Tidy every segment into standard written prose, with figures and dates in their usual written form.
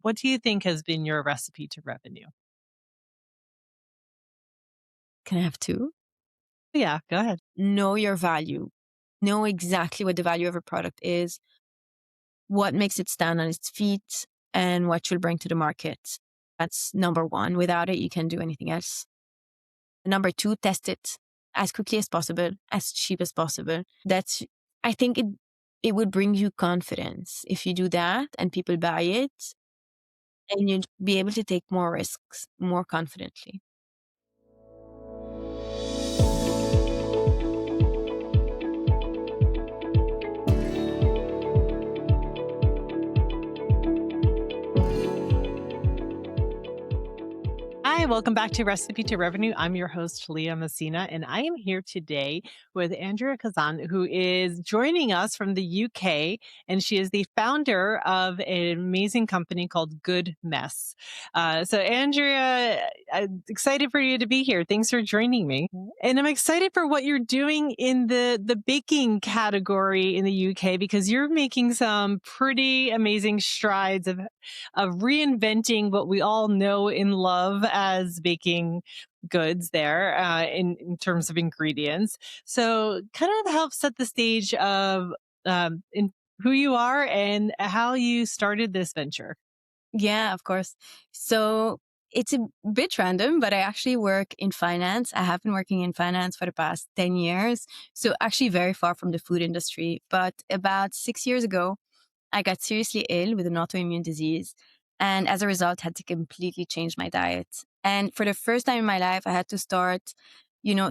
What do you think has been your recipe to revenue? Can I have two? Yeah, go ahead. Know your value. Know exactly what the value of a product is, what makes it stand on its feet, and what you'll bring to the market. That's number one. Without it, you can't do anything else. Number two, test it as quickly as possible, as cheap as possible. I think it would bring you confidence if you do that and people buy it, and you'd be able to take more risks more confidently. Hi, welcome back to Recipe to Revenue. I'm your host, Leah Messina, and I am here today with Andrea Kazan, who is joining us from the UK. And she is the founder of an amazing company called Good Mess. So, Andrea, I'm excited for you to be here. Thanks for joining me. And I'm excited for what you're doing in the baking category in the UK because you're making some pretty amazing strides of reinventing what we all know and love as baking goods there in terms of ingredients. So, kind of help set the stage of in who you are and how you started this venture. Yeah, of course. So it's a bit random, but I actually work in finance. I have been working in finance for the past 10 years. So actually very far from the food industry. But about 6 years ago, I got seriously ill with an autoimmune disease. And as a result, had to completely change my diet. And for the first time in my life, I had to start,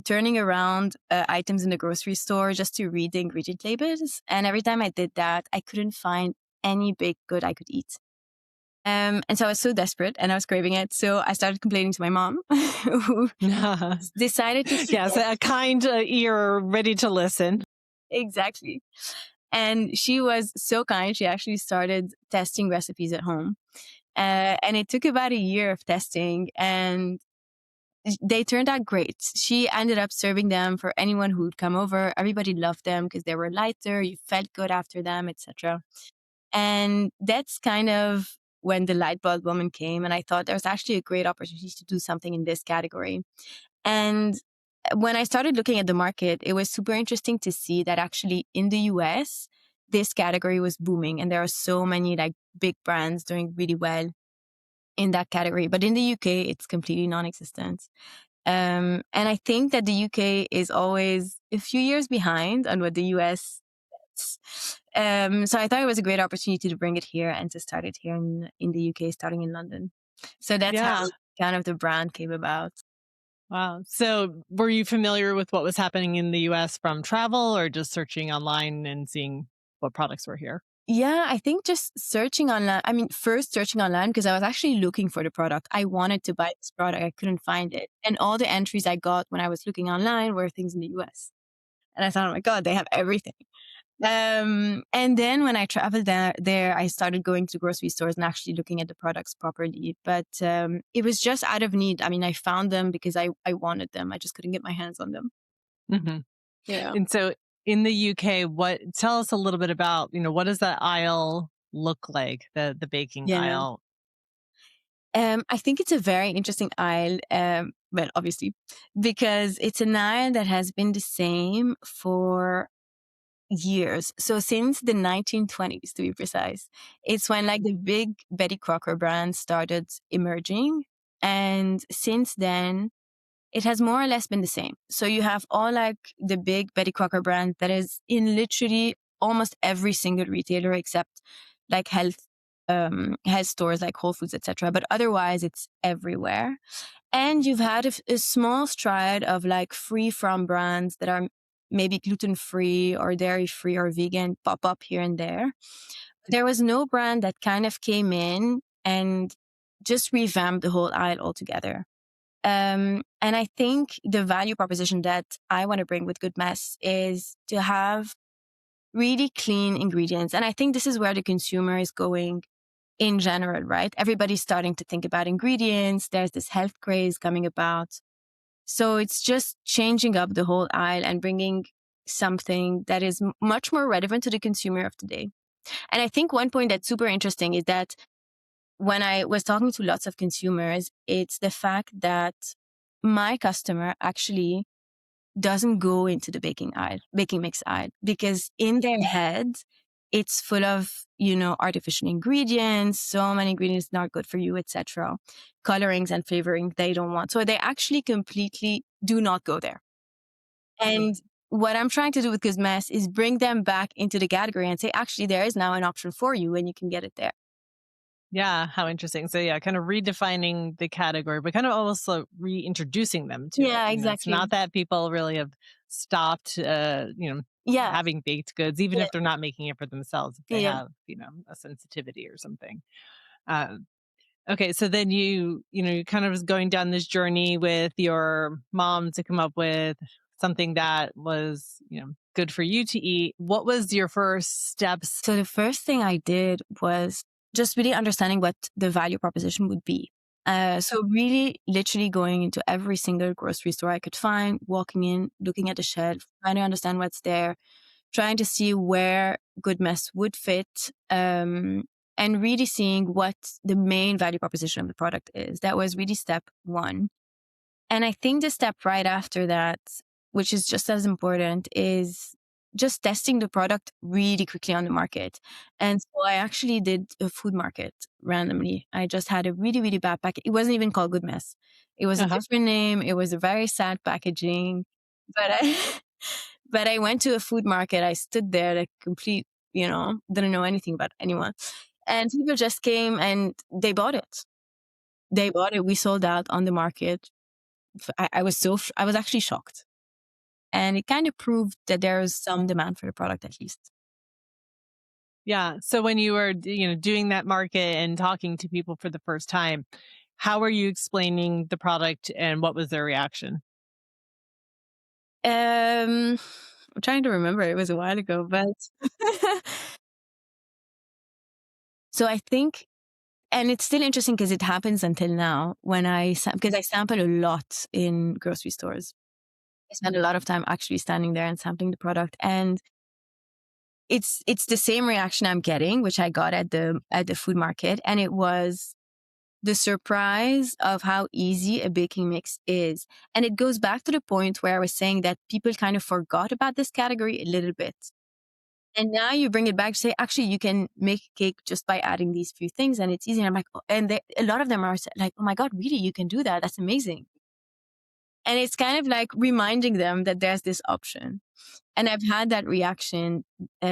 turning around items in the grocery store just to read the ingredient labels. And every time I did that, I couldn't find any baked good I could eat. And so I was so desperate and I was craving it. So I started complaining to my mom, who decided to Yes, suggest a kind ear ready to listen. exactly. And she was so kind. She actually started testing recipes at home. And it took about a year of testing and they turned out great. She ended up serving them for anyone who'd come over. Everybody loved them because they were lighter. You felt good after them, etc. And that's kind of when the light bulb moment came. And I thought there's actually a great opportunity to do something in this category. And when I started looking at the market, it was super interesting to see that actually in the US, this category was booming. And there are so many like big brands doing really well in that category. But in the UK, it's completely non existent. And I think that the UK is always a few years behind on what the US. So I thought it was a great opportunity to bring it here and to start it here in the UK, starting in London. So that's how Yeah. kind of the brand came about. Wow. So, were you familiar with what was happening in the US from travel or just searching online and seeing what products were here? Yeah, I think just searching online. I mean, first searching online because I was actually looking for the product. I wanted to buy this product. I couldn't find it. And all the entries I got when I was looking online were things in the US. And I thought, oh my God, they have everything. And then when I traveled there, I started going to grocery stores and actually looking at the products properly. But it was just out of need. I mean, I found them because I wanted them. I just couldn't get my hands on them. Hmm. Yeah. And so in the UK, what tell us a little bit about, what does that aisle look like, the baking Yeah. aisle? I think it's a very interesting aisle. Well, obviously, because it's an aisle that has been the same for years. So since the 1920s, to be precise, it's when like the big Betty Crocker brands started emerging. And since then, it has more or less been the same. So you have all like the big Betty Crocker brand that is in literally almost every single retailer except like health stores like Whole Foods, etc. But otherwise, it's everywhere. And you've had a small stride of like free from brands that are maybe gluten free or dairy free or vegan pop up here and there. There was no brand that kind of came in and just revamped the whole aisle altogether. And I think the value proposition that I want to bring with Good Mess is to have really clean ingredients. And I think this is where the consumer is going in general, right? Everybody's starting to think about ingredients. There's this health craze coming about. So it's just changing up the whole aisle and bringing something that is much more relevant to the consumer of today. And I think one point that's super interesting is that when I was talking to lots of consumers, it's the fact that my customer actually doesn't go into the baking mix aisle, because in their head, it's full of, artificial ingredients, so many ingredients not good for you, etc. Colorings and flavoring they don't want. So they actually completely do not go there. And what I'm trying to do with Guzmes is bring them back into the category and say, actually, there is now an option for you and you can get it there. Yeah, how interesting. So yeah, kind of redefining the category, but kind of also reintroducing them to it. Yeah, It's not exactly. that people really have stopped, Yeah, having baked goods, even yeah, if they're not making it for themselves, if they yeah. have, a sensitivity or something. Um, okay, so then you kind of was going down this journey with your mom to come up with something that was, good for you to eat. What was your first steps? So the first thing I did was just really understanding what the value proposition would be. So really, literally going into every single grocery store I could find, walking in, looking at the shelf, trying to understand what's there, trying to see where Good Mess would fit, and really seeing what the main value proposition of the product is. That was really step one. And I think the step right after that, which is just as important, is just testing the product really quickly on the market. And so I actually did a food market randomly. I just had a really, really bad package. It wasn't even called Good Mess. It was a Uh-huh. different name. It was a very sad packaging. But I, but I went to a food market. I stood there like complete, didn't know anything about anyone. And people just came and they bought it. They bought it. We sold out on the market. I was I was actually shocked. And it kind of proved that there is some demand for the product at least. Yeah. So when you were, doing that market and talking to people for the first time, how were you explaining the product and what was their reaction? Um, I'm trying to remember. It was a while ago, but so I think, and it's still interesting because it happens until now when because I sample a lot in grocery stores. I spend a lot of time actually standing there and sampling the product, and it's the same reaction I'm getting, which I got at the food market, and it was the surprise of how easy a baking mix is. And it goes back to the point where I was saying that people kind of forgot about this category a little bit. And now you bring it back to say, actually, you can make cake just by adding these few things and it's easy. And I'm like, oh, and a lot of them are like, oh my God, really? You can do that? That's amazing. And it's kind of like reminding them that there's this option. And I've had that reaction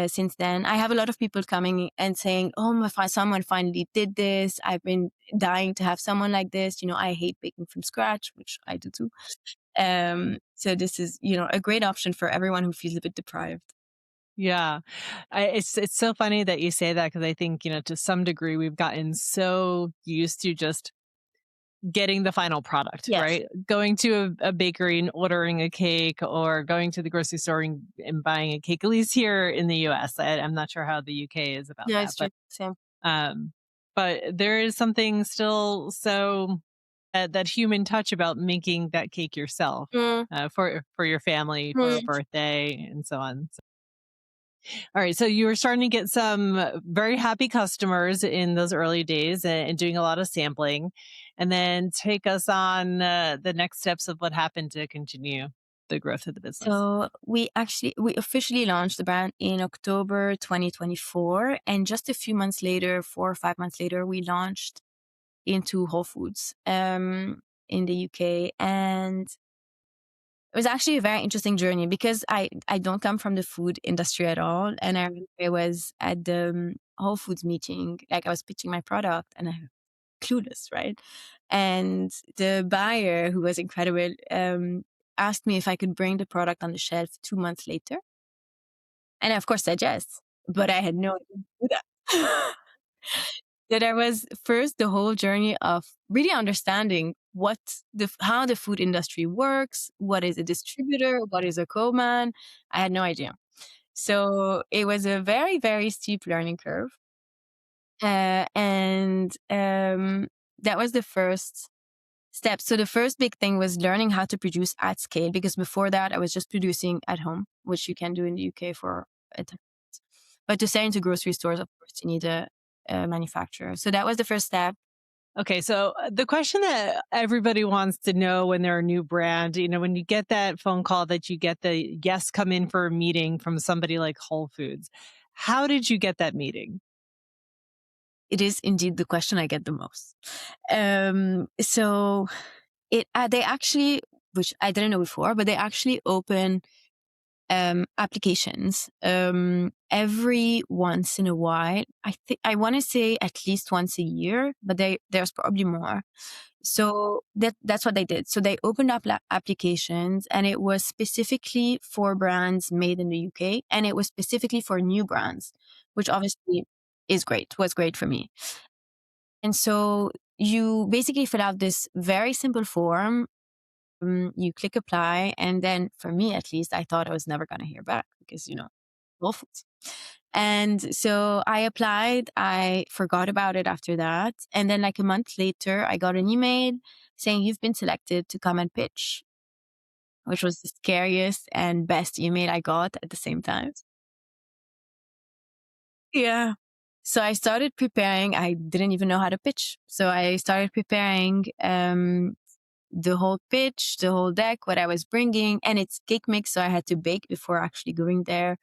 since then. I have a lot of people coming and saying, "Oh, someone finally did this. I've been dying to have someone like this. I hate baking from scratch, which I do too. So this is, a great option for everyone who feels a bit deprived." Yeah. It's so funny that you say that because I think, to some degree we've gotten so used to just getting the final product, Yes, right? Going to a bakery and ordering a cake or going to the grocery store and buying a cake, at least here in the US. I'm not sure how the UK is about yeah, that, it's true. Same. um, but there is something still so that human touch about making that cake yourself Mm, for your family, for a mm. birthday, and so on. All right. So you were starting to get some very happy customers in those early days and doing a lot of sampling. And then take us on the next steps of what happened to continue the growth of the business. So we officially launched the brand in October 2024, and just a few months later, 4 or 5 months later, we launched into Whole Foods in the UK. And it was actually a very interesting journey because I don't come from the food industry at all. And I remember I was at the Whole Foods meeting, like I was pitching my product and I'm clueless, right? And the buyer, who was incredible, asked me if I could bring the product on the shelf 2 months later. And I, of course, said yes, but I had no idea to do that. So there was first the whole journey of really understanding how the food industry works, what is a distributor, what is a co-man. I had no idea. So it was a very, very steep learning curve. And that was the first step. So the first big thing was learning how to produce at scale, because before that I was just producing at home, which you can do in the UK for a time. But to sell into grocery stores, of course, you need manufacturer. So that was the first step. Okay, so the question that everybody wants to know when they're a new brand, when you get that phone call that you get the yes, come in for a meeting from somebody like Whole Foods, how did you get that meeting? It is indeed the question I get the most. So they actually, which I didn't know before, but they actually open applications every once in a while. I want to say at least once a year, but there's probably more. So that's what they did. So they opened up applications, and it was specifically for brands made in the UK, and it was specifically for new brands, which obviously was great for me. And so you basically fill out this very simple form. You click apply, and then for me at least, I thought I was never going to hear back because Whole Foods. And so I applied. I forgot about it after that, and then like a month later, I got an email saying you've been selected to come and pitch, which was the scariest and best email I got at the same time. Yeah. So I started preparing. I didn't even know how to pitch, so I started preparing the whole pitch, the whole deck, what I was bringing, and it's cake mix, so I had to bake before actually going there.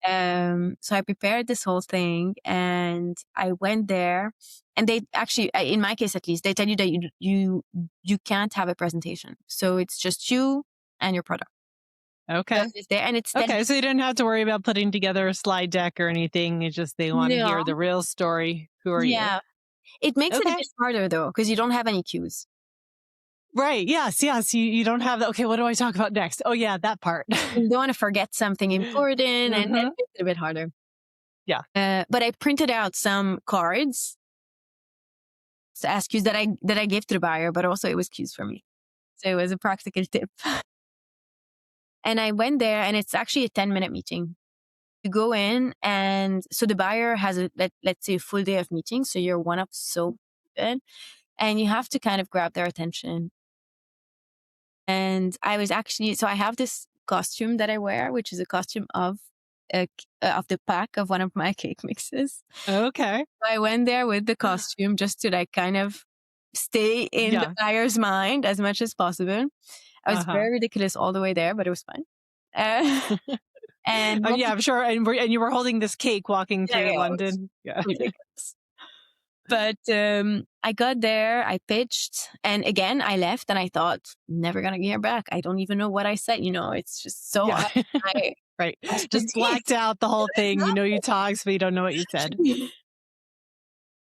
So I prepared this whole thing, and I went there, and they actually, in my case at least, they tell you that you can't have a presentation, so it's just you and your product. Okay. That's just there, and it's 10 Okay, so you didn't have to worry about putting together a slide deck or anything. It's just they want to No, hear the real story. Who are you? yeah, it makes it a Okay. bit harder though because you don't have any cues. Right. Yes. Yes. You don't have the, okay, what do I talk about next? Oh, yeah, that part. You don't want to forget something important, and that hmm makes it a bit harder. Yeah. But I printed out some cards to ask cues that I gave to the buyer, but also it was cues for me. So it was a practical tip. And I went there, and it's actually a 10-minute meeting. You go in, and so the buyer has let's say a full day of meetings. So you're one up so good, and you have to kind of grab their attention. And I was actually, so I have this costume that I wear, which is a costume of the pack of one of my cake mixes. Okay. I went there with the costume just to like kind of stay in the Yeah. buyer's mind as much as possible. I was Uh-huh. very ridiculous all the way there, but it was fun. Uh, and Oh, once yeah, I'm sure. And you were holding this cake walking yeah, through yeah, it was London. Yeah. ridiculous. But I got there, I pitched, and again I left, and I thought, never gonna hear back. I don't even know what I said. It's just so Yeah. out of my Right. Just expertise. blacked out the whole thing. You talked, but you don't know what you said. Exactly.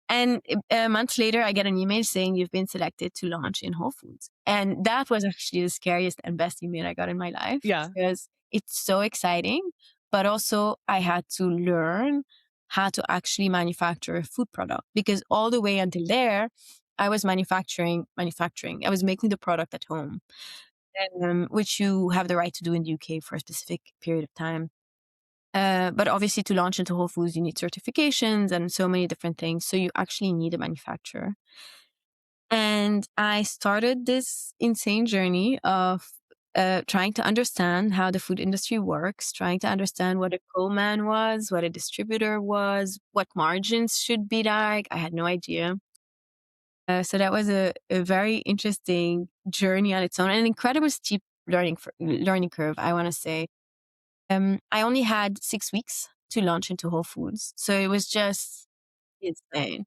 And a month later, I get an email saying you've been selected to launch in Whole Foods. And that was actually the scariest and best email I got in my life Yeah. because it's so exciting. But also, I had to learn how to actually manufacture a food product because all the way until there, I was manufacturing. I was making the product at home, which you have the right to do in the UK for a specific period of time. But obviously, to launch into Whole Foods, you need certifications and so many different things. So you actually need a manufacturer. And I started this insane journey of trying to understand how the food industry works, trying to understand what a co-man was, what a distributor was, what margins should be like. I had no idea. So that was a very interesting journey on its own, and an incredible steep learning curve, I want to say. I only had 6 weeks to launch into Whole Foods. So it was just insane.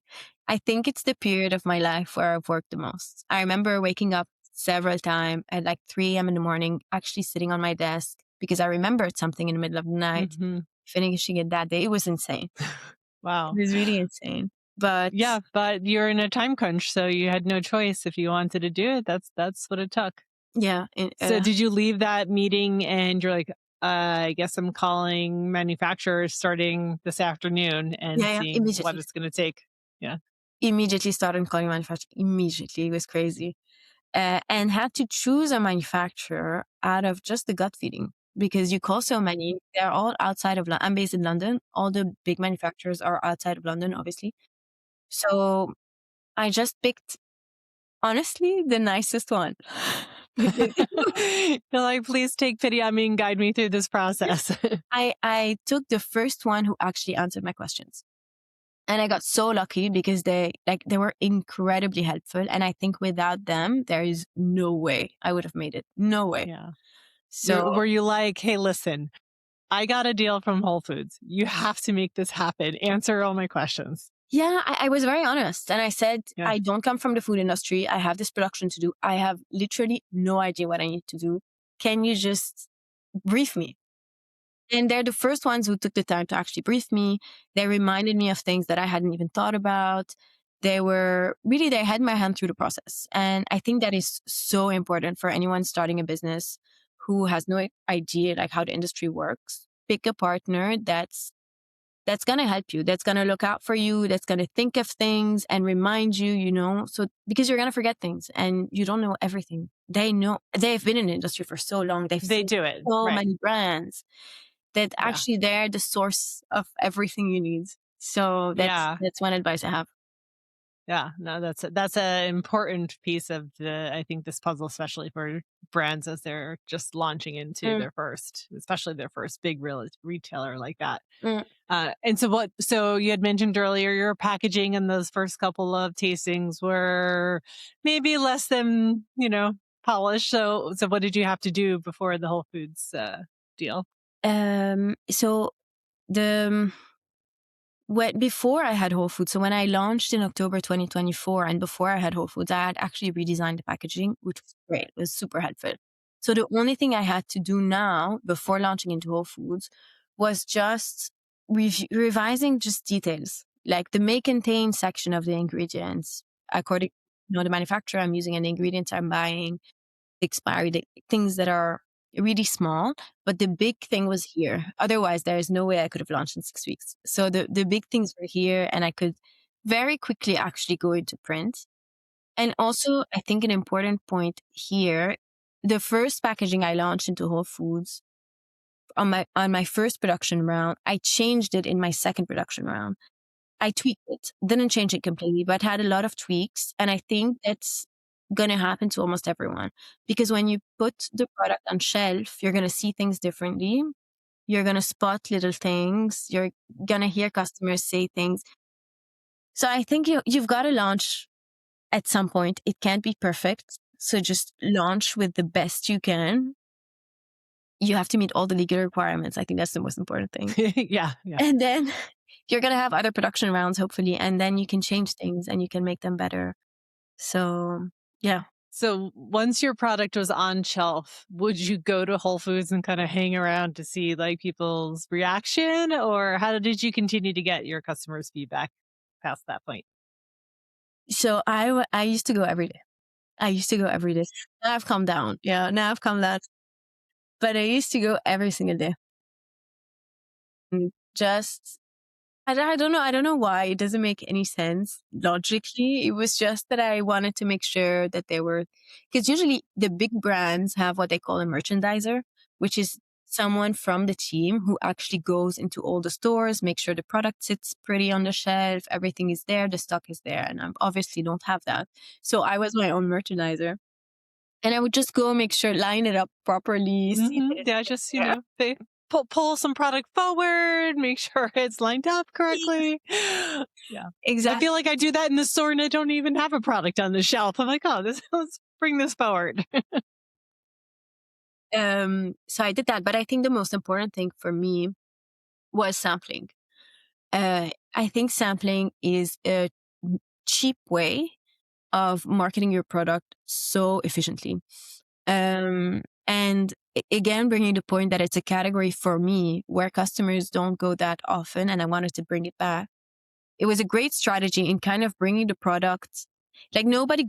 I think it's the period of my life where I've worked the most. I remember waking up several times at like 3 a.m. in the morning, actually sitting on my desk because I remembered something in the middle of the night, hmm finishing it that day. It was insane. It Wow. was really insane. But Yeah, but you're in a time crunch, so you had no choice if you wanted to do it. That's what it took. yeah, So did you leave that meeting and you're like, I guess I'm calling manufacturers starting this afternoon and yeah, seeing what immediately. it's going to take? Yeah. Immediately started calling manufacturer. Immediately. It was crazy. And had to choose a manufacturer out of just the gut feeling because you call so many. They're all outside of London. I'm based in London. All the big manufacturers are outside of London, obviously. So I just picked, honestly, the nicest one. Because You're like, please take pity on me and guide me through this process. I took the first one who actually answered my questions. And I got so lucky because they were incredibly helpful. And I think without them, there is no way I would have made it. No way. Yeah. So Were you like, "Hey, listen, I got a deal from Whole Foods. You have to make this happen. Answer all my questions." yeah, I was very honest. And I said, Yeah. I don't come from the food industry. I have this production to do. I have literally no idea what I need to do. Can you just brief me? And they're the first ones who took the time to actually brief me. They reminded me of things that I hadn't even thought about. They had my hand through the process. And I think that is so important for anyone starting a business who has no idea like how the industry works. Pick a partner that's going to help you, that's going to look out for you, that's going to think of things and remind you, so because you're going to forget things and you don't know everything. They've been in the industry for so long. They've They seen do it. so Right. many brands that Yeah. actually they're the source of everything you need. So Yeah. that's one advice I have. Yeah, no, that's a important piece of I think this puzzle, especially for brands as they're just launching into Mm, their first, especially their first big real retailer like that. mm. And so so you had mentioned earlier your packaging and those first couple of tastings were maybe less than, polished. So what did you have to do before the Whole Foods deal? So the When before I had Whole Foods, so when I launched in October 2024 and before I had Whole Foods, I had actually redesigned the packaging, which was great. It was super helpful. So the only thing I had to do now before launching into Whole Foods was just revising just details, like the may contain section of the ingredients according the manufacturer I'm using and the ingredients I'm buying, the expiry date, things that are really small. But the big thing was here. Otherwise, there is no way I could have launched in 6 weeks. So the big things were here, and I could very quickly actually go into print. And also, I think an important point here, the first packaging I launched into Whole Foods on my first production round, I changed it in my second production round. I tweaked it. Didn't change it completely, but had a lot of tweaks. And I think that's gonna happen to almost everyone. Because when you put the product on shelf, you're gonna see things differently. You're gonna spot little things. You're gonna hear customers say things. So I think you've got to launch at some point. It can't be perfect. So just launch with the best you can. You have to meet all the legal requirements. I think that's the most important thing. Yeah, yeah. And then you're gonna have other production rounds, hopefully, and then you can change things and you can make them better. So, yeah. So once your product was on shelf, would you go to Whole Foods and kind of hang around to see like people's reaction, or how did you continue to get your customers' feedback past that point? So I used to go every day. I used to go every day. Now I've calmed down. Yeah, now I've calmed down. But I used to go every single day. Just I don't know. I don't know why. It doesn't make any sense logically. It was just that I wanted to make sure that they were, because usually the big brands have what they call a merchandiser, which is someone from the team who actually goes into all the stores, make sure the product sits pretty on the shelf, everything is there, the stock is there. And I obviously don't have that. So I was my own merchandiser. And I would just go make sure, line it up properly, see that Yeah, it's just there. they pull some product forward, make sure it's lined up correctly. Yeah, I Exactly. feel like I do that in the store and I don't even have a product on the shelf. I'm like, oh, this let's bring this forward. So I did that. But I think the most important thing for me was sampling. I think sampling is a cheap way of marketing your product so efficiently. And again, bringing the point that it's a category for me where customers don't go that often, and I wanted to bring it back. It was a great strategy in kind of bringing the product. Like nobody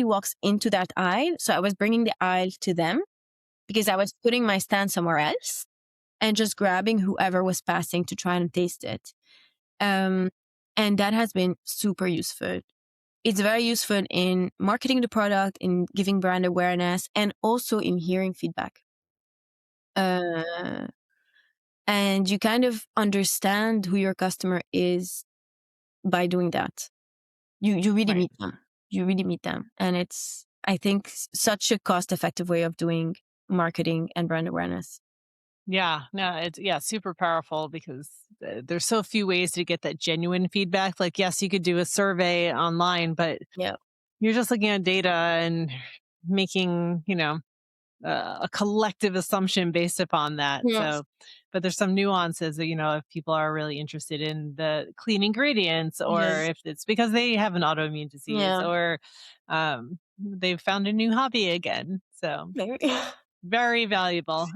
walks into that aisle. So I was bringing the aisle to them because I was putting my stand somewhere else and just grabbing whoever was passing to try and taste it. Um, and that has been super useful. It's very useful in marketing the product, in giving brand awareness, and also in hearing feedback. Uh, and you kind of understand who your customer is by doing that. You really Right. meet them. You really meet them. And it's, I think, such a cost effective way of doing marketing and brand awareness. Yeah, no, it's yeah, super powerful because there's so few ways to get that genuine feedback. Like, yes, you could do a survey online, but Yeah. you're just looking at data and making, a collective assumption based upon that. Yes. So, but there's some nuances that, if people are really interested in the clean ingredients, or Yes. if it's because they have an autoimmune disease, Yeah. or they've found a new hobby again. So, Very. very valuable.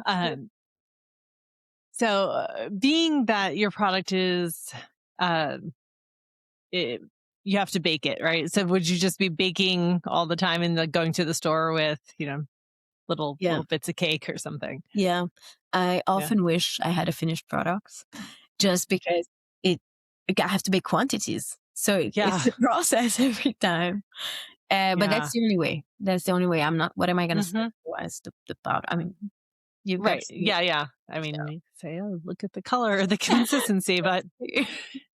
Being that your product is, uh, it, you have to bake it, right? So, would you just be baking all the time and like going to the store with, little Yeah. little bits of cake or something? Yeah. I Yeah, often wish I had a finished product just because it I have to bake quantities. So yeah, it's a process every time. But yeah. that's the only way. That's the only way. I'm not what am I gonna say Hmm. as the powder? I mean, you've got to Right. see it. Yeah, yeah. I mean, you could say, "Oh, look at the color, the consistency," but So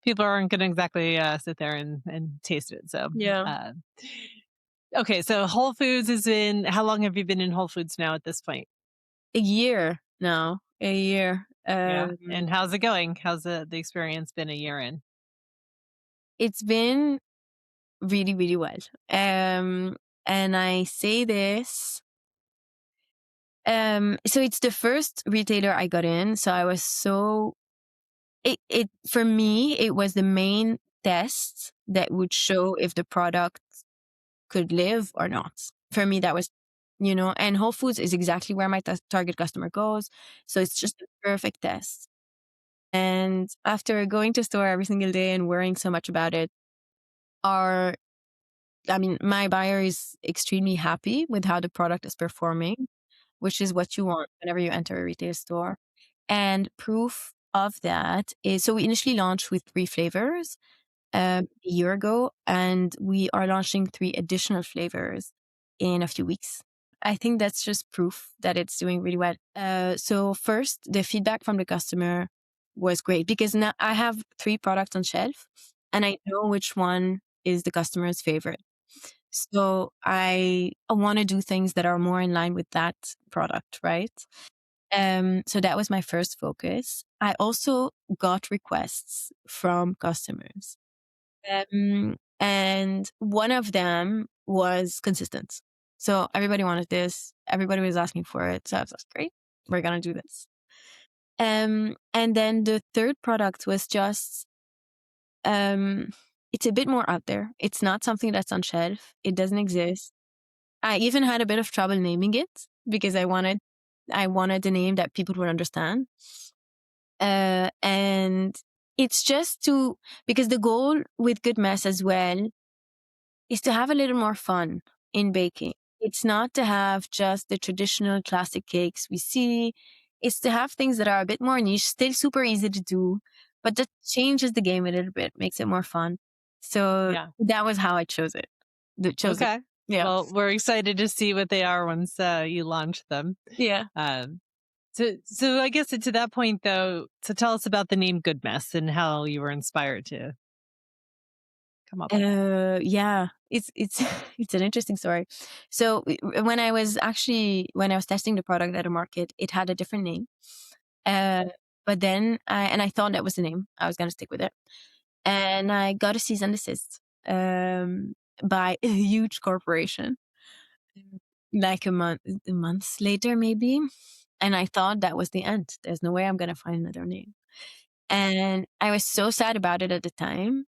people aren't going to exactly sit there and taste it. So, yeah. uh, okay. So, Whole Foods has been. How long have you been in Whole Foods now at this point? A year now. A year. Yeah. And how's it going? How's the experience been a year in? It's been really, really well. And I say this, so it's the first retailer I got in, so I was so it for me, it was the main test that would show if the product could live or not. For me, that was, and Whole Foods is exactly where my target customer goes, so it's just the perfect test. And after going to store every single day and worrying so much about it, our I mean, my buyer is extremely happy with how the product is performing, which is what you want whenever you enter a retail store. And proof of that is so we initially launched with 3 flavors, a year ago, and we are launching 3 additional flavors in a few weeks. I think that's just proof that it's doing really well. So first, the feedback from the customer was great because now I have 3 products on shelf, and I know which one is the customer's favorite. So I wanna do things that are more in line with that product, right? So that was my first focus. I also got requests from customers. And one of them was consistent. So everybody wanted this. Everybody was asking for it. So I was like, great, we're gonna do this. And then the third product was just um it's a bit more out there. It's not something that's on shelf. It doesn't exist. I even had a bit of trouble naming it because I wanted a name that people would understand. And it's just to because the goal with Good Mess as well is to have a little more fun in baking. It's not to have just the traditional classic cakes we see. It's to have things that are a bit more niche, still super easy to do, but that changes the game a little bit, makes it more fun. So Yeah. that was how I chose it. Chose it. Okay. Yeah. Well, we're excited to see what they are once you launch them. Yeah. Um, so I guess to that point, though, so tell us about the name Good Mess and how you were inspired to come up with that. Yeah, it's it's an interesting story. So when I was testing the product at a market, it had a different name. Uh, but then I thought that was the name. I was gonna stick with it, and I got a cease and desist by a huge corporation, like months later maybe. And I thought that was the end. There's no way I'm gonna find another name, and I was so sad about it at the time.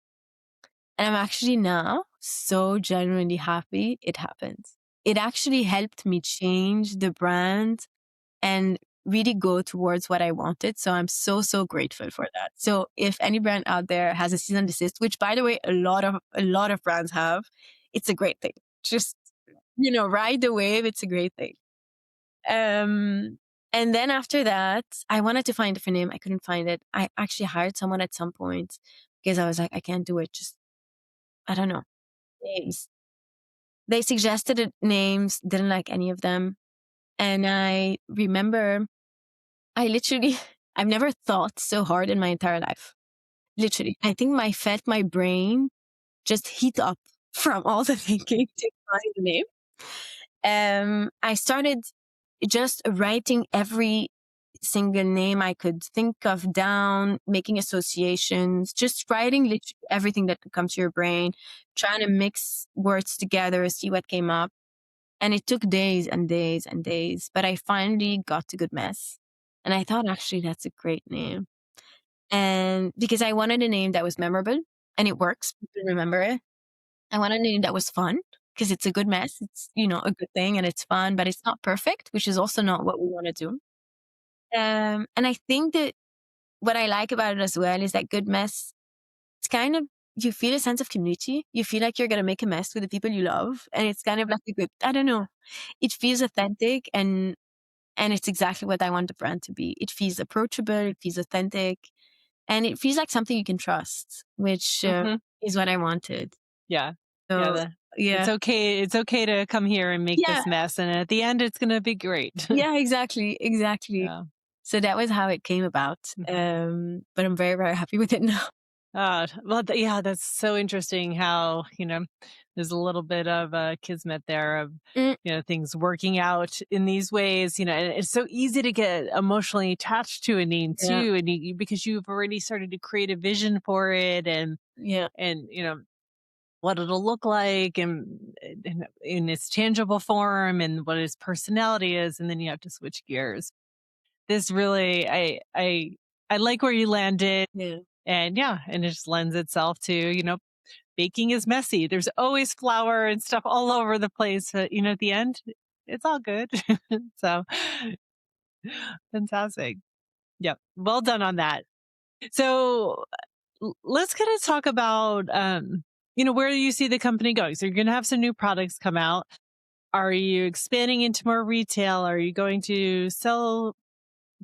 And I'm actually now so genuinely happy it happened. It actually helped me change the brand and really go towards what I wanted. So I'm so, so grateful for that. So if any brand out there has a cease and desist, which by the way, a lot of brands have, it's a great thing. Just, ride the wave. It's a great thing. Um, and then after that, I wanted to find a different name. I couldn't find it. I actually hired someone at some point because I was like, I can't do it. Just, I don't know names. They suggested names, didn't like any of them. And I remember I literally, I've never thought so hard in my entire life. Literally. I think my brain just heat up from all the thinking to find the name. I started just writing every single name I could think of down, making associations, just writing everything that could come to your brain, trying to mix words together, see what came up. And it took days and days and days, but I finally got to Good Mess. And I thought, actually, that's a great name. And because I wanted a name that was memorable and it works, people remember it. I wanted a name that was fun because it's a good mess. It's, a good thing and it's fun, but it's not perfect, which is also not what we want to do. And I think that what I like about it as well is that Good Mess, it's kind of, you feel a sense of community. You feel like you're going to make a mess with the people you love. And it's kind of like a good, I don't know, it feels authentic, and it's exactly what I want the brand to be. It feels approachable, it feels authentic, and it feels like something you can trust, which Mhm. is what I wanted. Yeah. Yeah, So, yeah. it's okay to come here and make Yeah. this mess, and at the end, it's gonna be great. Yeah, exactly, exactly. Yeah. So that was how it came about. Mhm. But I'm very, very happy with it now. Well, yeah, that's so interesting how, there's a little bit of a kismet there of, Mm, things working out in these ways, and it's so easy to get emotionally attached to a name yeah, too, and because you've already started to create a vision for it, yeah, and what it'll look like, and in its tangible form, and what its personality is, and then you have to switch gears. This really, I like where you landed, yeah, and yeah, and it just lends itself to, baking is messy. There's always flour and stuff all over the place, but at the end, it's all good. So fantastic. Yeah, well done on that. So let's kind of talk about where you see the company going. So you're going to have some new products come out. Are you expanding into more retail? Are you going to sell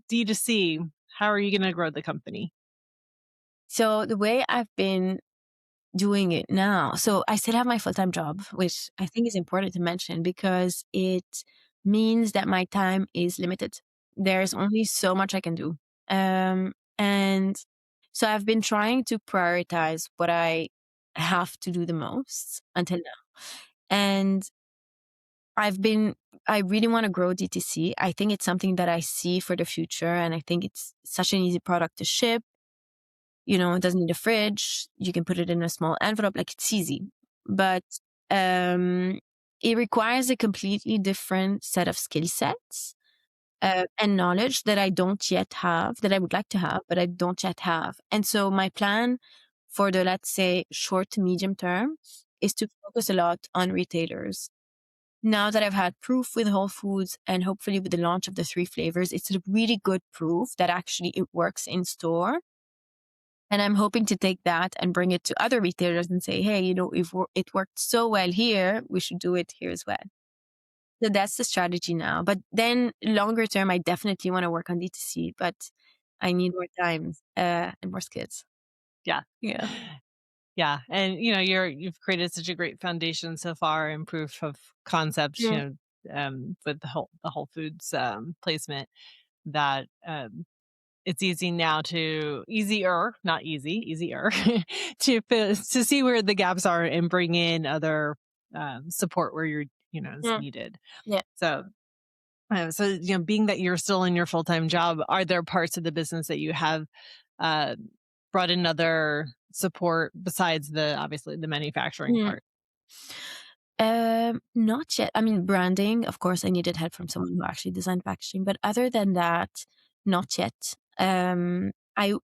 D2C? How are you going to grow the company? So the way I've been doing it now, so I still have my full-time job, which I think is important to mention because it means that my time is limited. There's only so much I can do. And so I've been trying to prioritize what I have to do the most until now. And I've been I really want to grow DTC. I think it's something that I see for the future, and I think it's such an easy product to ship. It doesn't need a fridge. You can put it in a small envelope, like it's easy. But um, it requires a completely different set of skill sets and knowledge that I don't yet have, that I would like to have, but I don't yet have. And so my plan for the, let's say, short to medium term is to focus a lot on retailers. Now that I've had proof with Whole Foods and hopefully with the launch of the 3 flavors, it's a really good proof that actually it works in store. And I'm hoping to take that and bring it to other retailers and say, hey, if it worked so well here, we should do it here as well. So that's the strategy now. But then longer term, I definitely want to work on D2C, but I need more time and more skills. Yeah. Yeah. Yeah. And you've created such a great foundation so far and proof of concept, Mm, with the Whole Foods placement, that it's easy now to easier, not easy, easier to see where the gaps are and bring in other support where is mm, needed. yeah. So being that you're still in your full time job, are there parts of the business that you have uh, brought in other support besides obviously the manufacturing Mm. part? Not yet. I mean, branding, of course, I needed help from someone who actually designed packaging, but other than that, not yet. I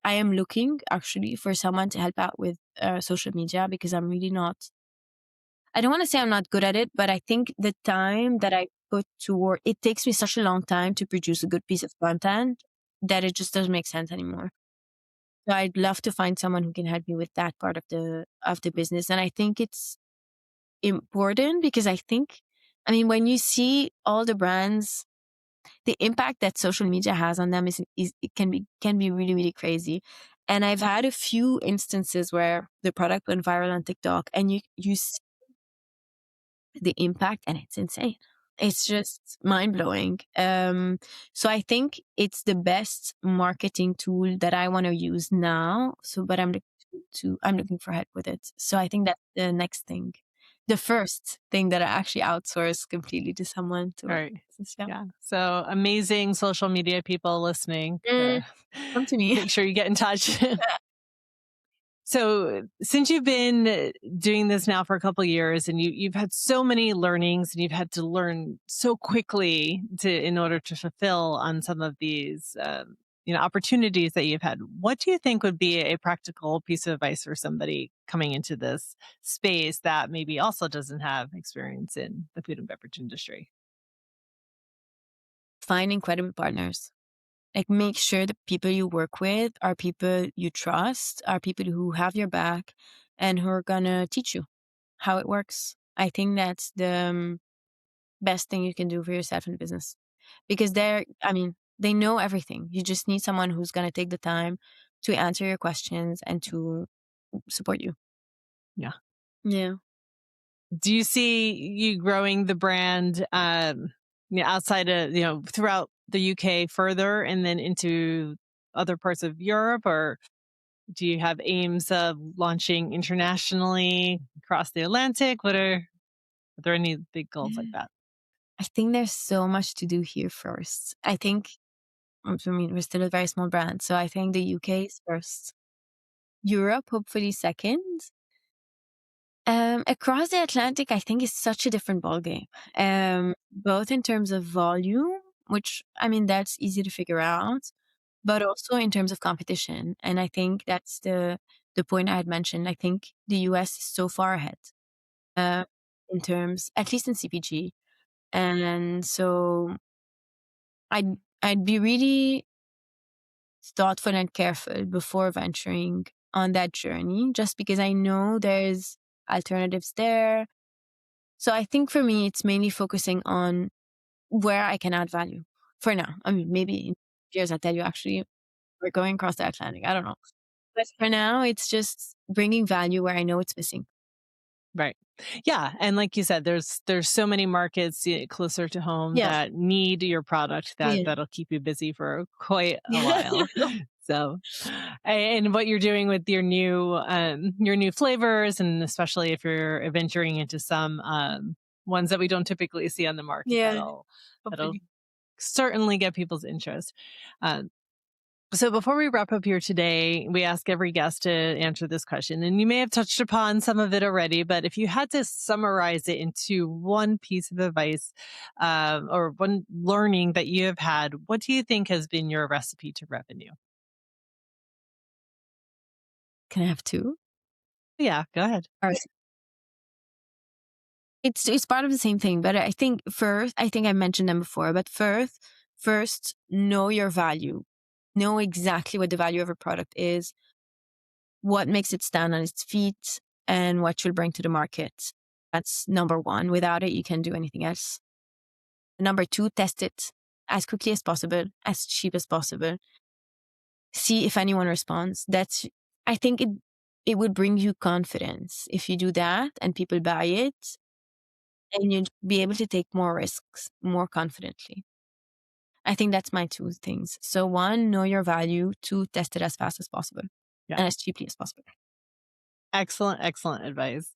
am looking actually for someone to help out with social media because I'm really not. I don't want to say I'm not good at it, but I think the time that I put toward it takes me such a long time to produce a good piece of content that it just doesn't make sense anymore. So I'd love to find someone who can help me with that part of the business, and I think it's important because I mean, when you see all the brands, the impact that social media has on them is it can be really, really crazy. And I've had a few instances where the product went viral on TikTok and you see the impact and it's insane. It's just mind blowing. So I think it's the best marketing tool that I want to use now. So, but I'm looking for help with it. So I think that's the next thing. the first thing that I actually outsourced completely to someone to All run right. the business. Yeah. Yeah. So amazing social media people listening. Come to me. Make sure you get in touch. So, since you've been doing this now for a couple years, and you've had so many learnings, and you've had to learn so quickly to in order to fulfill on some of these, opportunities that you've had. What do you think would be a practical piece of advice for somebody coming into this space that maybe also doesn't have experience in the food and beverage industry? Find incredible partners. Like, make sure the people you work with are people you trust, are people who have your back, and who are gonna teach you how it works. I think that's the best thing you can do for yourself in business, because they know everything. You just need someone who's gonna take the time to answer your questions and to support you. Yeah. Yeah. Do you see you growing the brand, outside of, throughout the UK further and then into other parts of Europe? Or do you have aims of launching internationally across the Atlantic? Are there any big goals like that? I think there's so much to do here first. I think, we're still a very small brand, so I think the UK is first. Europe, hopefully second. Across the Atlantic, I think is such a different ballgame. Both in terms of volume, which that's easy to figure out, but also in terms of competition. And I think that's the point I had mentioned. I think the US is so far ahead, uh, in terms, at least in CPG. And so I'd be really thoughtful and careful before venturing on that journey, just because I know there's alternatives there. So I think for me, it's mainly focusing on where I can add value for now. Maybe in years I tell you, actually, we're going across the Atlantic. I don't know. But for now, it's just bringing value where I know it's missing. Right. Yeah, and like you said, there's so many markets closer to home Yeah. that need your product that Yeah. that'll keep you busy for quite a while. So, and what you're doing with your new flavors, and especially if you're venturing into some ones that we don't typically see on the market, Yeah. that'll Hopefully. certainly get people's interest. Uh, so before we wrap up here today, we ask every guest to answer this question. And you may have touched upon some of it already, but if you had to summarize it into one piece of advice, or one learning that you have had, what do you think has been your recipe to revenue? Can I have two? Yeah, go ahead. Or it's part of the same thing, but I think first, I think I mentioned them before, but first, know your value. Know exactly what the value of a product is, what makes it stand on its feet, and what you'll bring to the market. That's number one. Without it, you can't do anything else. Number two, test it as quickly as possible, as cheap as possible. See if anyone responds. I think it would bring you confidence if you do that and people buy it, and you'd be able to take more risks more confidently. I think that's my two things. So one, know your value. Two, test it as fast as possible Yeah. and as cheaply as possible. Excellent, excellent advice.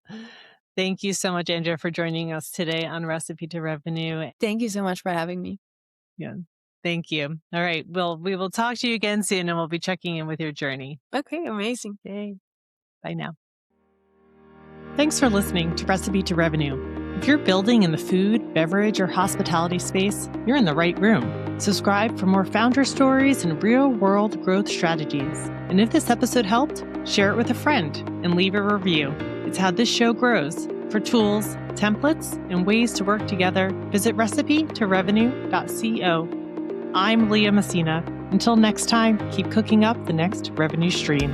Thank you so much, Andrea, for joining us today on Recipe to Revenue. Thank you so much for having me. Yeah. Thank you. All right. Well, we will talk to you again soon, and we'll be checking in with your journey. Okay, amazing. Yay. Bye now. Thanks for listening to Recipe to Revenue. If you're building in the food, beverage, or hospitality space, you're in the right room. Subscribe for more founder stories and real world growth strategies. And if this episode helped, share it with a friend and leave a review. It's how this show grows. For tools, templates, and ways to work together, visit recipetorevenue.co. I'm Leah Messina. Until next time, keep cooking up the next revenue stream.